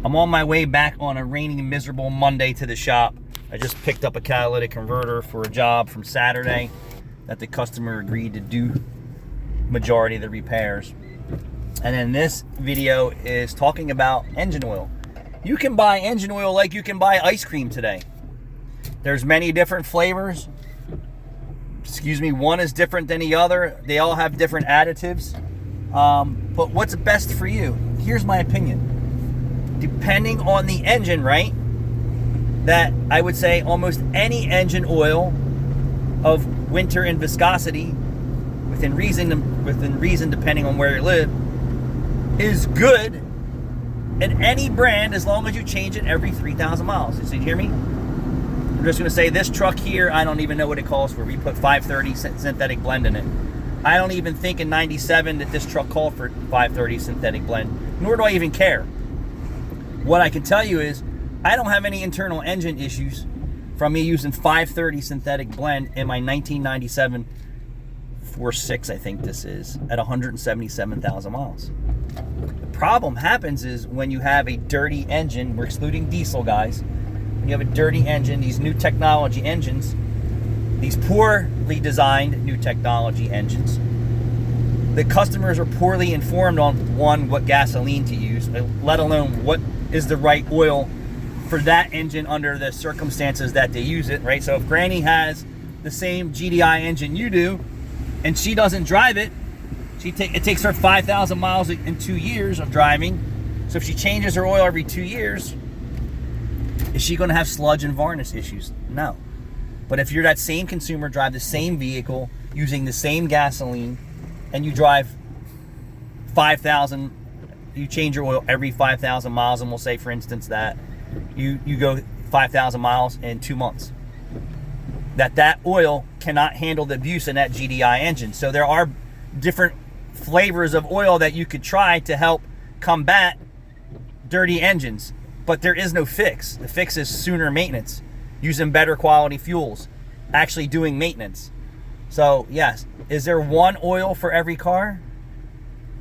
I'm on my way back on a rainy, miserable Monday to the shop. I just picked up a catalytic converter for a job from Saturday that the customer agreed to do majority of the repairs. And then this video is talking about engine oil. You can buy engine oil like you can buy ice cream today. There's many different flavors. One is different than the other. They all have different additives. But what's best for you? Here's my opinion. Depending on the engine, right? That I would say almost any engine oil of winter and viscosity, within reason, depending on where you live, is good in any brand as long as you change it every 3,000 miles. So you hear me? I'm just going to say this truck here, I don't even know what it calls for. We put 530 synthetic blend in it. I don't even think in 97 that this truck called for 530 synthetic blend, nor do I even care. What I can tell you is I don't have any internal engine issues from me using 530 synthetic blend in my 1997 4.6, I think this is, at 177,000 miles. The problem happens is when you have a dirty engine, we're excluding diesel, guys. When you have a dirty engine, these new technology engines, these poorly designed new technology engines, the customers are poorly informed on, one, what gasoline to use, let alone what is the right oil for that engine under the circumstances that they use it, right? So if Granny has the same GDI engine you do, and she doesn't drive it, it takes her 5,000 miles in 2 years of driving. So if she changes her oil every 2 years, is she going to have sludge and varnish issues? No. But if you're that same consumer, drive the same vehicle, using the same gasoline, and you drive 5,000, you change your oil every 5,000 miles, and we'll say, for instance, that you go 5,000 miles in 2 months, that oil cannot handle the abuse in that GDI engine. So there are different flavors of oil that you could try to help combat dirty engines, but there is no fix. The fix is sooner maintenance, using better quality fuels, actually doing maintenance. So yes, is there one oil for every car?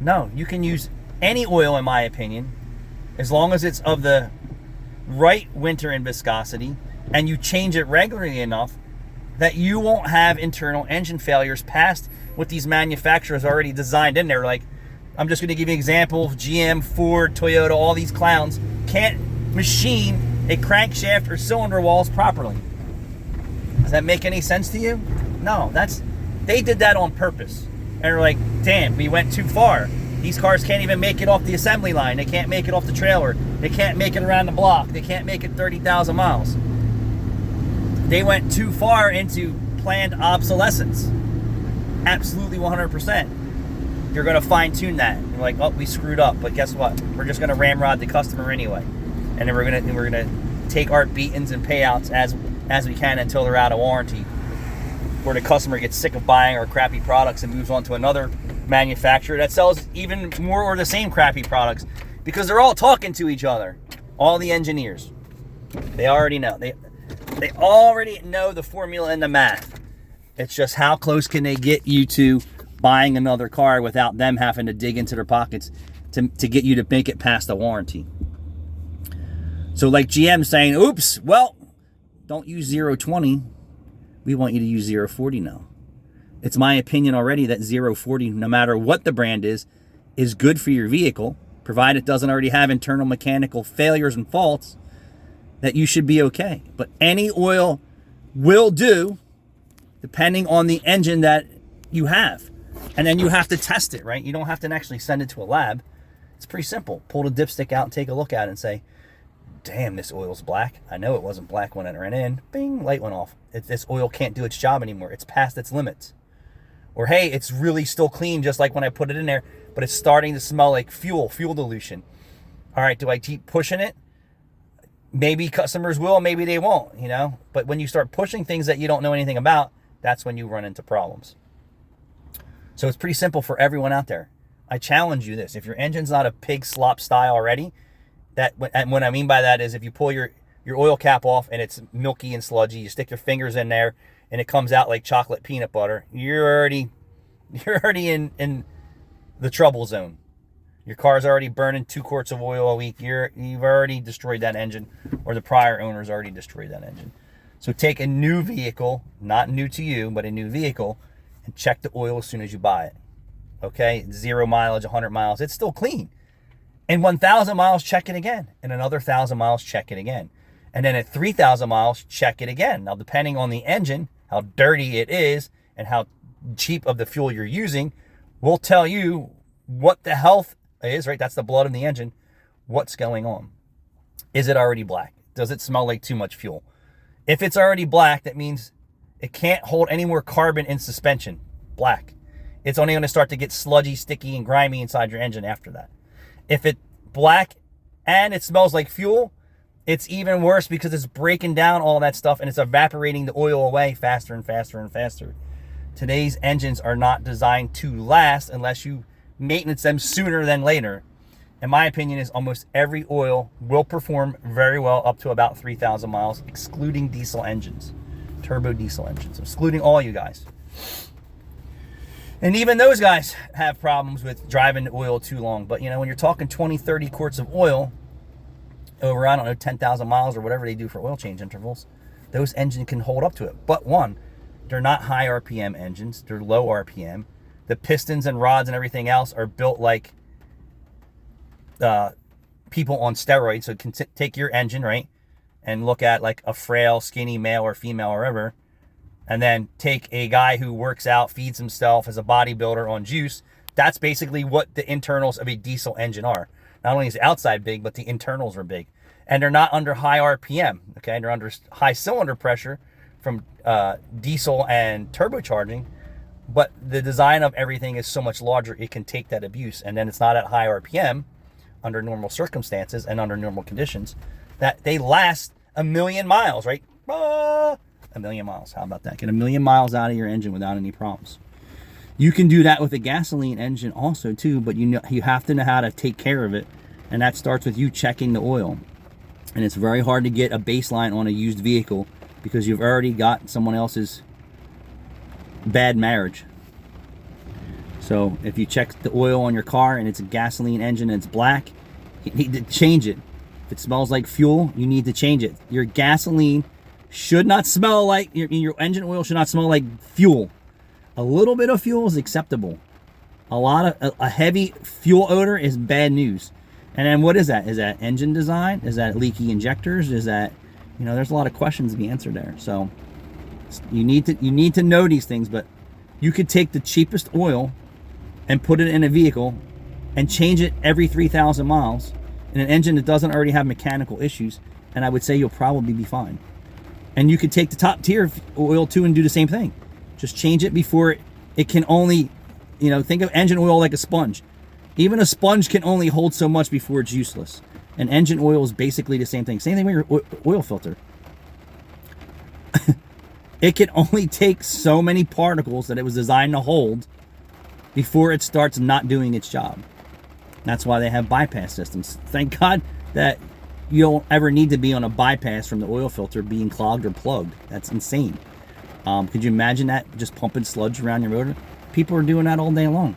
No, you can use any oil, in my opinion, as long as it's of the right winter and viscosity, and you change it regularly enough that you won't have internal engine failures past what these manufacturers already designed in there. Like, I'm just going to give you an example. GM, Ford, Toyota, all these clowns can't machine a crankshaft or cylinder walls properly. Does that make any sense to you? No, they did that on purpose. And they're like, damn, we went too far. These cars can't even make it off the assembly line. They can't make it off the trailer. They can't make it around the block. They can't make it 30,000 miles. They went too far into planned obsolescence. Absolutely 100%. You're going to fine tune that. You're like, oh, we screwed up. But guess what? We're just going to ramrod the customer anyway. And then we're going to take our beatings and payouts as we can until they're out of warranty, where the customer gets sick of buying our crappy products and moves on to another manufacturer that sells even more or the same crappy products, because they're all talking to each other. All the engineers, they already know. They already know the formula and the math. It's just how close can they get you to buying another car without them having to dig into their pockets to get you to make it past the warranty. So like GM saying, oops, well, don't use 020. We want you to use 040 now. It's my opinion already that 040, no matter what the brand is good for your vehicle, provided it doesn't already have internal mechanical failures and faults, that you should be okay. But any oil will do, depending on the engine that you have. And then you have to test it, right? You don't have to actually send it to a lab. It's pretty simple. Pull the dipstick out and take a look at it and say, damn, this oil's black. I know it wasn't black when it ran in. Bing, light went off. This oil can't do its job anymore. It's past its limits. Or, hey, it's really still clean just like when I put it in there, but it's starting to smell like fuel dilution. All right, do I keep pushing it? Maybe customers will, maybe they won't, you know? But when you start pushing things that you don't know anything about, that's when you run into problems. So it's pretty simple for everyone out there. I challenge you this. If your engine's not a pig slop style already, and what I mean by that is if you pull your oil cap off and it's milky and sludgy, you stick your fingers in there and it comes out like chocolate peanut butter, you're already in the trouble zone. Your car's already burning 2 quarts of oil a week. You've already destroyed that engine, or the prior owner's already destroyed that engine. So take a new vehicle, not new to you, but a new vehicle, and check the oil as soon as you buy it. Okay? 0 mileage, 100 miles. It's still clean. And 1,000 miles, check it again. And another 1,000 miles, check it again. And then at 3,000 miles, check it again. Now, depending on the engine, how dirty it is, and how cheap of the fuel you're using, will tell you what the health is, right? That's the blood in the engine. What's going on? Is it already black? Does it smell like too much fuel? If it's already black, that means it can't hold any more carbon in suspension. Black. It's only going to start to get sludgy, sticky, and grimy inside your engine after that. If it's black and it smells like fuel, it's even worse because it's breaking down all that stuff and it's evaporating the oil away faster and faster and faster. Today's engines are not designed to last unless you maintenance them sooner than later. In my opinion, is almost every oil will perform very well up to about 3,000 miles, excluding diesel engines, turbo diesel engines, excluding all you guys. And even those guys have problems with driving the oil too long. But, you know, when you're talking 20, 30 quarts of oil over, I don't know, 10,000 miles or whatever they do for oil change intervals, those engines can hold up to it. But one, they're not high RPM engines. They're low RPM. The pistons and rods and everything else are built like people on steroids. So it can take your engine, right, and look at like a frail, skinny male or female or whatever, and then take a guy who works out, feeds himself as a bodybuilder on juice. That's basically what the internals of a diesel engine are. Not only is the outside big, but the internals are big. And they're not under high RPM, okay? They're under high cylinder pressure from diesel and turbocharging, but the design of everything is so much larger, it can take that abuse. And then it's not at high RPM under normal circumstances and under normal conditions that they last 1,000,000 miles, right? 1,000,000 miles. How about that? Get 1,000,000 miles out of your engine without any problems. You can do that with a gasoline engine also too, but you have to know how to take care of it, and that starts with you checking the oil. And it's very hard to get a baseline on a used vehicle because you've already got someone else's bad marriage. So if you check the oil on your car and it's a gasoline engine and it's black, you need to change it. If it smells like fuel, you need to change it. Your gasoline should not smell like, your engine oil should not smell like fuel. A little bit of fuel is acceptable. A heavy fuel odor is bad news. And then what is that? Is that engine design? Is that leaky injectors? Is that, there's a lot of questions to be answered there. So you need to know these things, but you could take the cheapest oil and put it in a vehicle and change it every 3,000 miles in an engine that doesn't already have mechanical issues, and I would say you'll probably be fine. And you could take the top tier oil too and do the same thing. Just change it before it can only, think of engine oil like a sponge. Even a sponge can only hold so much before it's useless. And engine oil is basically the same thing. Same thing with your oil filter. It can only take so many particles that it was designed to hold before it starts not doing its job. That's why they have bypass systems. Thank God that you don't ever need to be on a bypass from the oil filter being clogged or plugged. That's insane. Could you imagine that, just pumping sludge around your motor? People are doing that all day long.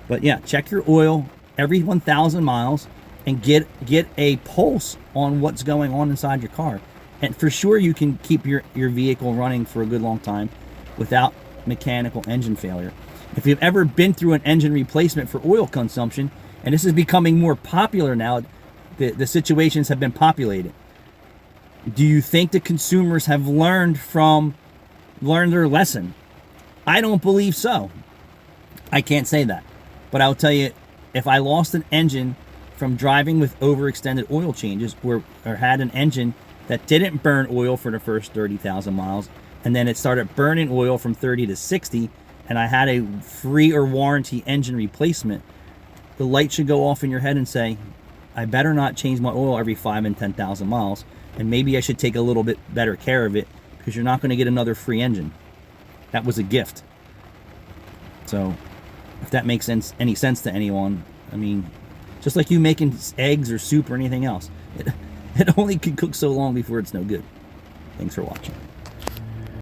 But yeah, check your oil every 1,000 miles and get a pulse on what's going on inside your car. And for sure you can keep your vehicle running for a good long time without mechanical engine failure. If you've ever been through an engine replacement for oil consumption, and this is becoming more popular now, the situations have been populated. Do you think the consumers have learned their lesson? I don't believe so. I can't say that. But I'll tell you, if I lost an engine from driving with overextended oil changes or had an engine that didn't burn oil for the first 30,000 miles, and then it started burning oil from 30 to 60, and I had a free or warranty engine replacement, the light should go off in your head and say, I better not change my oil every 5 and 10,000 miles, and maybe I should take a little bit better care of it because you're not going to get another free engine. That was a gift. So if that makes any sense to anyone, I mean, just like you making eggs or soup or anything else, it only can cook so long before it's no good. Thanks for watching.